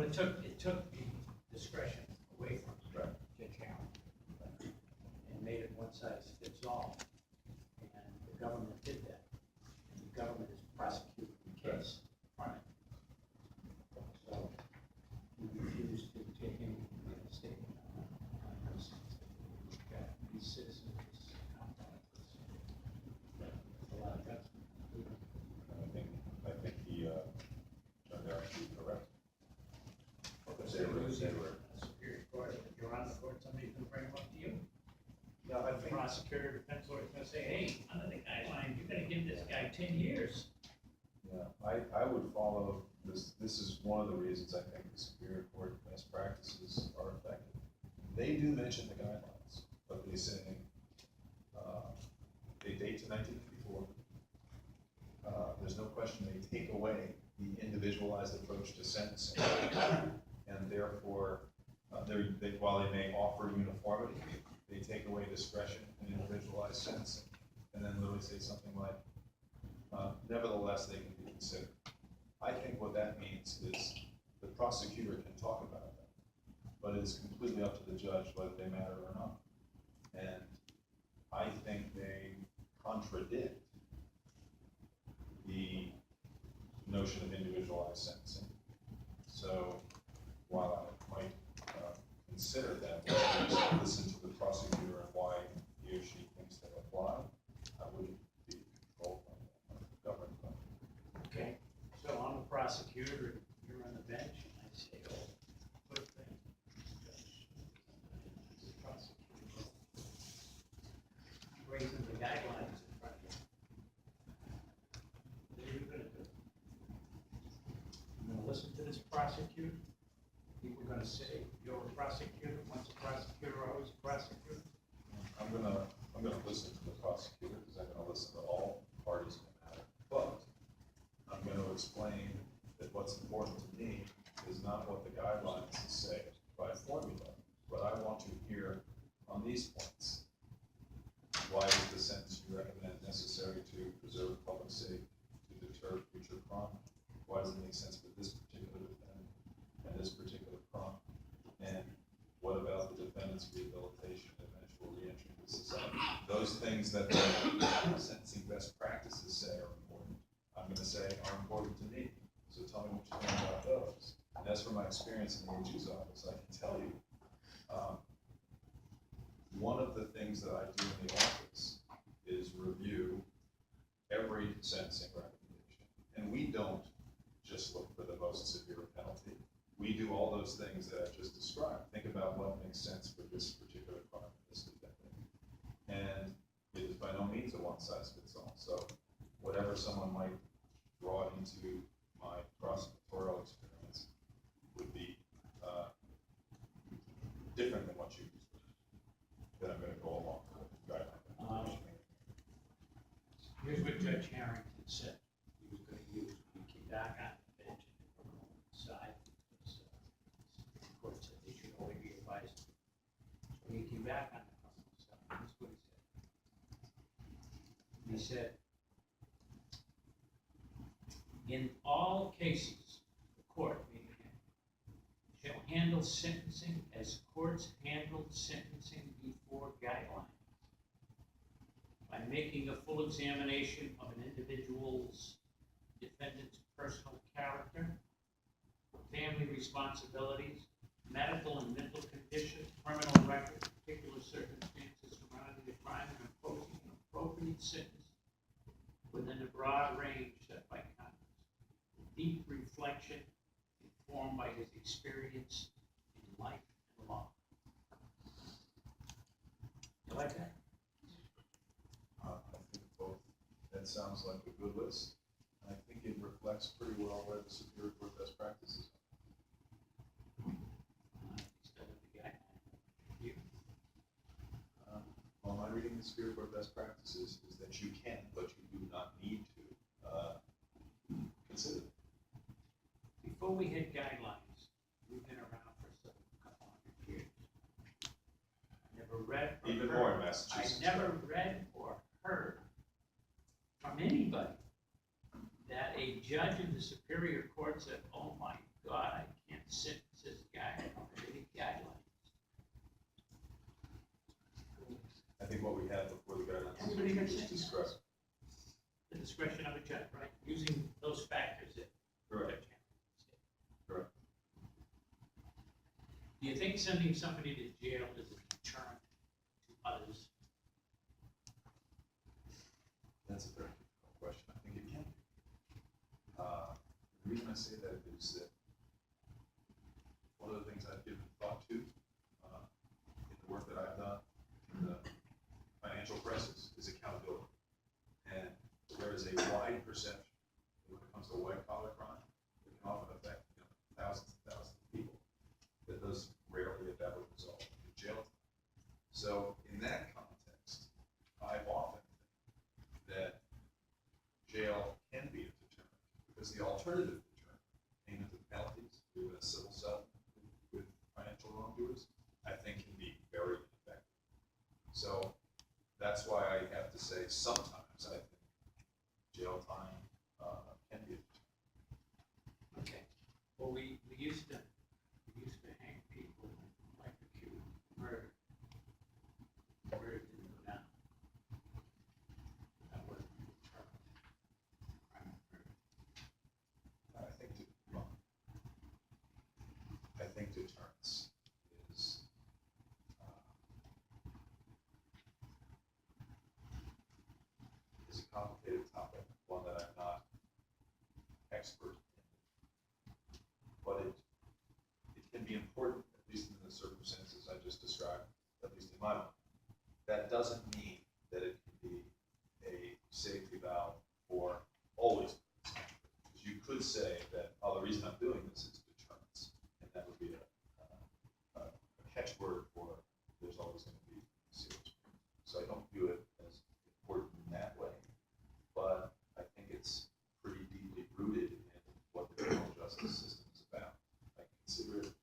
Well, it took the discretion away from Right. Judge Allen and made it one size fits all. And the government did that. And the government is prosecuting the case. Right. So he refused to take any statement on this. These citizens, a lot of guts. I think he turned out to be correct. They were Superior Court, if you're on the court, somebody's gonna bring them up to you. Yeah, I The think, prosecutor, defense lawyer is gonna say, hey, under the guidelines, you're gonna give this guy 10 years. yeah, I would follow this. This is one of the reasons I think the Superior Court best practices are effective. They do mention the guidelines, but they say, they date to 1954. There's no question they take away the individualized approach to sentencing. And therefore, while they may offer uniformity, they take away discretion and individualized sentencing. And then literally say something like, nevertheless, they can be considered. I think what that means is the prosecutor can talk about them, but it is completely up to the judge whether they matter or not. And I think they contradict the notion of individualized sentencing. So while I might consider them, listen to the prosecutor and why he or she thinks they apply, I wouldn't be controlled by them, governed by them. Okay, so I'm a prosecutor, and you're on the bench, and I say, oh, good thing. The prosecutor raising the guidelines in front of you. What are you gonna do? You gonna listen to this prosecutor? People are gonna say, you're a prosecutor, once a prosecutor, always a prosecutor? I'm gonna listen to the prosecutor, because I'm gonna listen to all parties in the matter. But I'm gonna explain that what's important to me is not what the guidelines say by formula, but I want to hear on these points. Why is the sentence you recommend necessary to preserve public safety, to deter future crime? Why does it make sense for this particular defendant and this particular crime? And what about the defendant's rehabilitation and eventual reentry to society? Those things that the sentencing best practices say are important, I'm gonna say are important to me. So tell me what you think about those. And as for my experience in the AG's office, I can tell you, one of the things that I do in the office is review every sentencing recommendation. And we don't just look for the most severe penalty. We do all those things that I just described. Think about what makes sense for this particular crime, this defendant. And it is by no means a one-size-fits-all. So whatever someone might draw into my prosecutorial experience would be different than what you that I'm going to go along with the guideline. Here's what Judge Harrington said he was gonna use when he came back on the bench and on the side. Because, the court said they should only be advised. So when he came back on the criminal side, this is what he said. He said, in all cases, the court, meaning him, shall handle sentencing as courts handled sentencing before guidelines, by making a full examination of an individual's defendant's personal character, family responsibilities, medical and mental condition, criminal record, particular circumstances surrounding the crime, and imposing an appropriate sentence within a broad range set by Congress. Deep reflection informed by his experience in life and law. You like that? I think both, that sounds like a good list. I think it reflects pretty well where the Superior Court best practices are. Instead of the guideline. You? Well, my reading the Superior Court best practices is that you can, but you do not need to consider them. Before we had guidelines, we've been around for a couple hundred years. I never read or Even heard, more in Massachusetts. I never read or heard from anybody that a judge in the Superior Court said, oh my God, I can't sentences, guidelines. I think what we had before the Everybody got guidelines was sentences. discretion. The discretion of a judge, right, using those factors that. Correct. Correct. Do you think sending somebody to jail is a deterrent to others? That's a very difficult question. I think it can be. The reason I say that is that one of the things I've given thought to in the work that I've done in the financial crisis is accountability. And there is a wide perception that when it comes to white collar crime, it can often affect thousands and thousands of people. That does rarely, if ever, result in jail time. So in that context, I've often think that jail can be a deterrent because the alternative deterrent, payment of penalties through a civil settlement with financial wrongdoers, I think can be very effective. So that's why I have to say sometimes I think jail time can be a deterrent. Okay, well, we used to hang people like acute murder. Where did it go down? That wasn't a deterrent. Crime of murder. I think deterrence is a complicated topic, one that I'm not expert in. But it can be important, at least in the circumstances I just described, at least in my mind. That doesn't mean that it can be a safety valve for always. Because you could say that, oh, the reason I'm doing this is deterrence, and that would be a catchword for there's always going to be serious. So I don't view it as important in that way, but I think it's pretty deeply rooted in what the criminal justice system is about. I consider it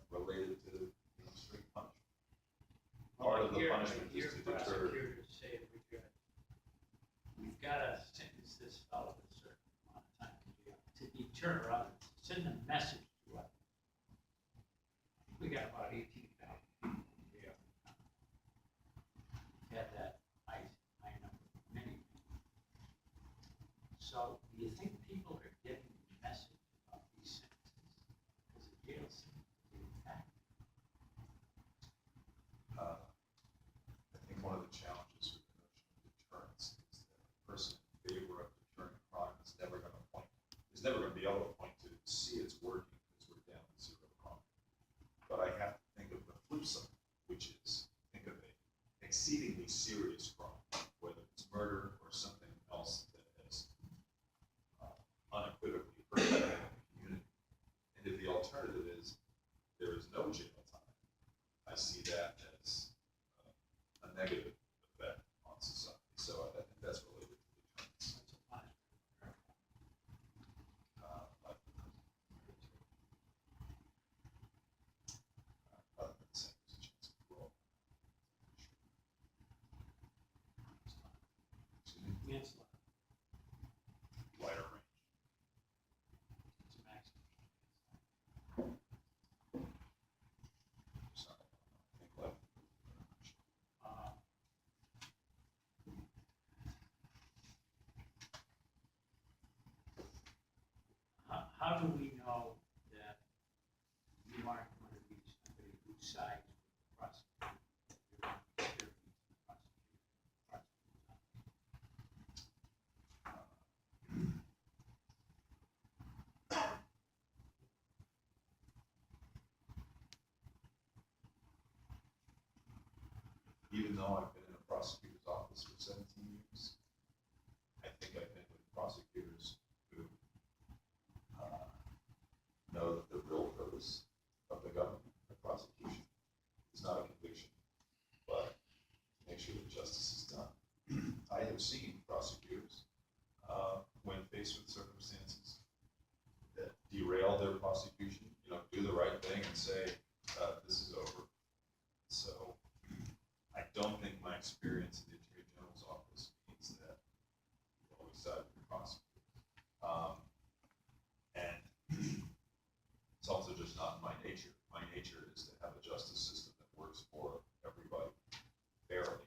related to strict punishment. Part of the punishment is to deter. Prosecutors say to the judge, we've got to sentence this fellow to a certain amount of time in jail to deter others, send a message to others. We got about 18,000 people in jail. Had that high number, many. So do you think people are getting the message about these sentences? Because the jail seems to be packed. I think one of the challenges with the notion of deterrence is that a person in favor of deterring crime is never going to be able to point to see it's working because we're down to zero crime. But I have to think of the flip side, which is think of an exceedingly serious crime, whether it's murder or something else that has unequivocally hurt the community. And if the alternative is there is no jail time, I see that as a negative effect on society. So I think that's related to deterrence. That's a punishment. Other than saying there's a chance of parole. Excuse me, Manslaughter, wider range. it's a maximum. Sorry, I think left. Uh, How do we know that you aren't going to be somebody who sides with the prosecutor? You're going to be serving the prosecutor. Even though I've been in a prosecutor's office for 17 years, I think I've been with prosecutors who know that the real purpose of the government, the prosecution, is not a conviction, but to make sure that justice is done. I have seen prosecutors, when faced with circumstances that derail their prosecution, do the right thing and say, this is over. So I don't think my also just not my nature. My nature is to have a justice system that works for everybody fairly,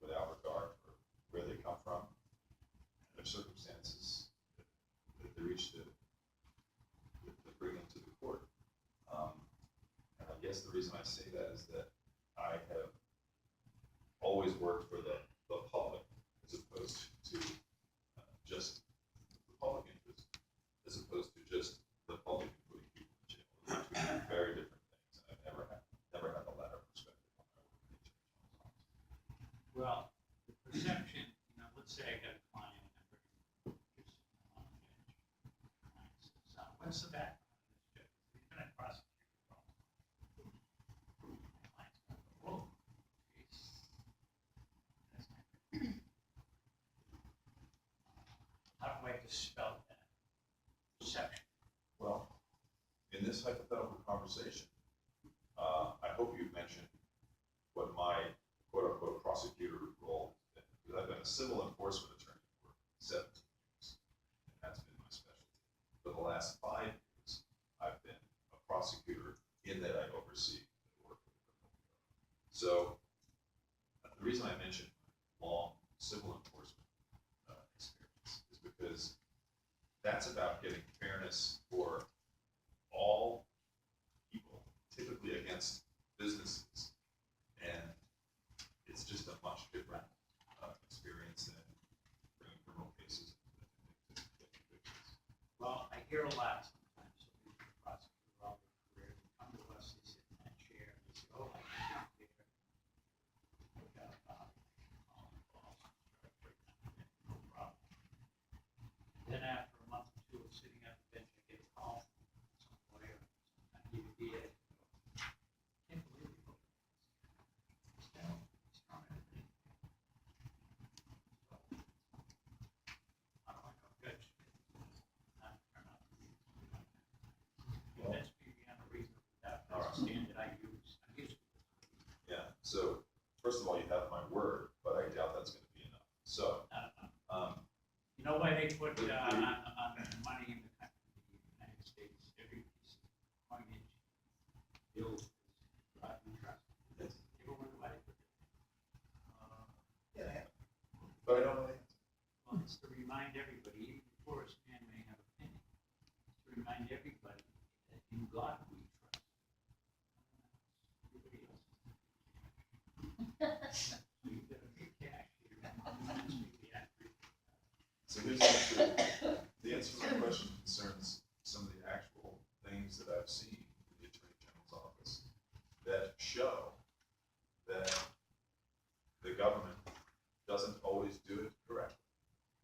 without regard for where they come from and their circumstances that they reach to bring them to the court. And I guess the reason I say that is that I have always worked for the public as opposed to just the public interest, as opposed to just the public putting people in jail. Those are two very different things, and I've never had the latter perspective on my work in the attorney general's office. Well, the perception, let's say I got a client and I'm bringing this on the judge. Client says, what's the background of this judge? He's been a prosecutor for a long time. My client's going, whoa, geez. That's not good. How do I dispel that perception? Well, in this hypothetical conversation, I hope you've mentioned what my quote-unquote prosecutor role has been, because I've been a civil enforcement attorney for 17 years, and that's been my specialty. For the last 5 years, I've been a prosecutor in that I oversee the work of the criminal bureau. So, the reason I mentioned my long civil enforcement experience is because that's about getting fairness for all people, typically against businesses, and it's just a much different experience than bringing criminal cases to get convictions. Well, I hear a lot sometimes, so people prosecute all their career, they come to us, they sit in that chair, and they say, oh, I can't be there. No doubt about it. All the balls, no problem. Then after a month or two of sitting on the bench, I get a call from some lawyer, sometimes even DA. Can't believe you. He's down, he's throwing everything. So, how do I know judge? Not turn out to be like that. Convince me beyond a reasonable doubt, that's the standard I use. I'm used to it. Yeah, so first of all, you have my word, but I doubt that's going to be enough. So, You know why they put on money in the country, the United States, every piece of coinage, bills, brought in trust. You ever wonder why they put it? yeah, but I don't know the answer. Well, it's to remind everybody, even the poorest man may have a penny, it's to remind everybody that in God we trust. Everybody else is. So you better be cash here. Reminds me of the actor. So here's the answer. The answer to my question concerns some of the actual things that I've seen in the Attorney General's office that show that the government doesn't always do it correctly.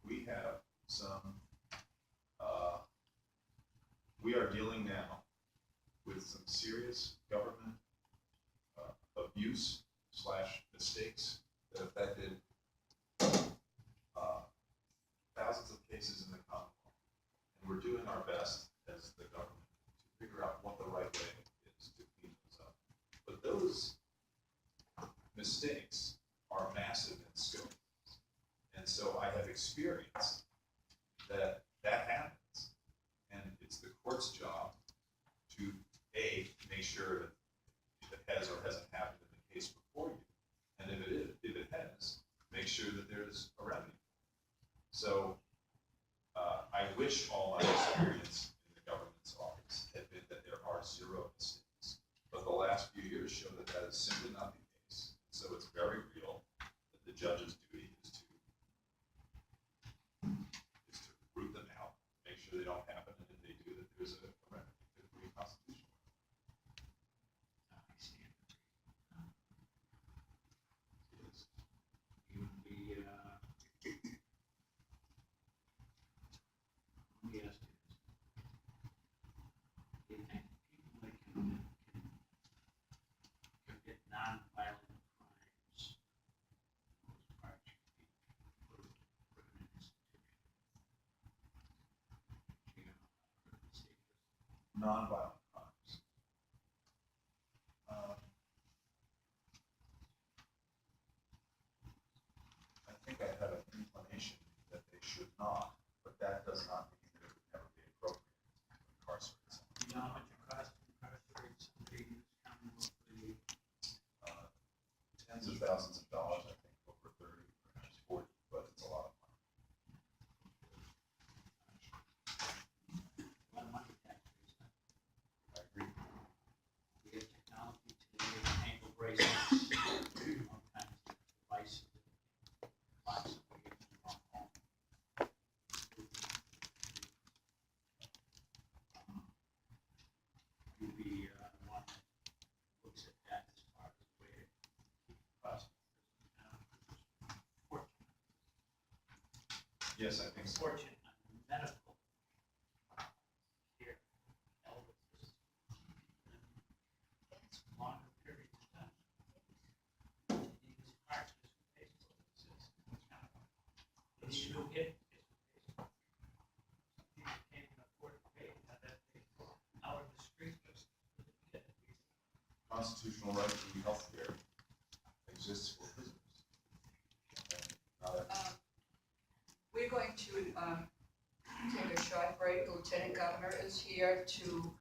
We have some, we are dealing now with some serious government abuse / mistakes that affected thousands of cases in the Commonwealth. And we're doing our best as the government to figure out what the right way is to clean those up. But those mistakes are massive in scope. And so I have experienced that happens. And it's the court's job to, A, make sure that if it has or hasn't happened in the case before you, and if it has, make sure that there's a remedy. So I wish all my experience in the government's office had been that there are zero mistakes. But the last few years show that that is simply not the case. So it's very real that the judge's duty is to root them out, make sure they don't happen, and if they do, that there's a remedy, typically constitutional. I stand for It is. even the, let me ask you this. Do you think people that can commit non-violent crimes, those parts should be put in an institution? You know, for the safest. Nonviolent crimes. I think I have an inclination that they should not, but that does not mean that it would never be appropriate to incarcerate someone. You know how much it costs to tens of thousands of dollars, I think, over 30, perhaps 40, but it's a lot of money. A lot of money taxes. I agree. We have technology today, ankle bracelets, all kinds of devices. Lots of ways to run home. You'd be one that looks at that as far as the way to keep costs down. Yes, I think so. Fortune on medical care, elvis, it's longer periods of time. These parts is who pays for it, it's kind of, when you do hit, it's who pays for it. Some people can't even afford to pay, have that paid for, out of the street, just, Constitutional right to healthcare exists for prisoners. And not a- We're going to take a short break. Lieutenant Governor is here to